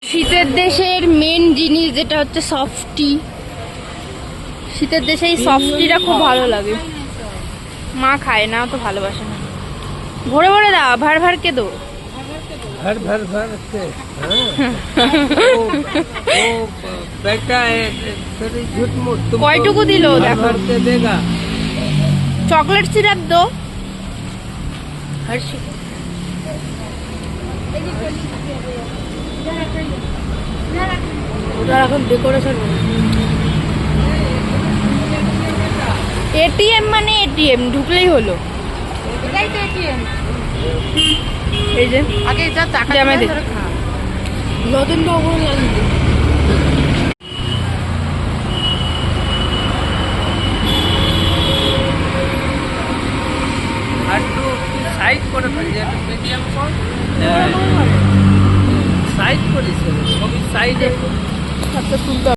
শীতের দেশের মেন জিনিস যেটা হচ্ছে সফটি। শীতের দেশে এই সফটিটা খুব ভালো লাগে। মা খায় না, তো ভালোবাসে না। ভরে ভরে দাও, ভার ভার কে দো, भर भर भर के वो बेटा है तेरी झूठ मूठ तुम কয়টুকু দিল দেখো। भर के देगा। চকলেট সিরাপ দো। হার্শি ওটা এখন ডেকোরেশন। এটিএম মানে এটিএম, ঢুকলেই হলো। এটাই তো এটিএম। এই যে আগে যা টাকা জামাই দে। নতুন খবর লাগবে। আর তো সাইড করে ফেলছে মিডিয়াম কোন সাইড করেছে সবই সাইডে। আচ্ছা, তুলতে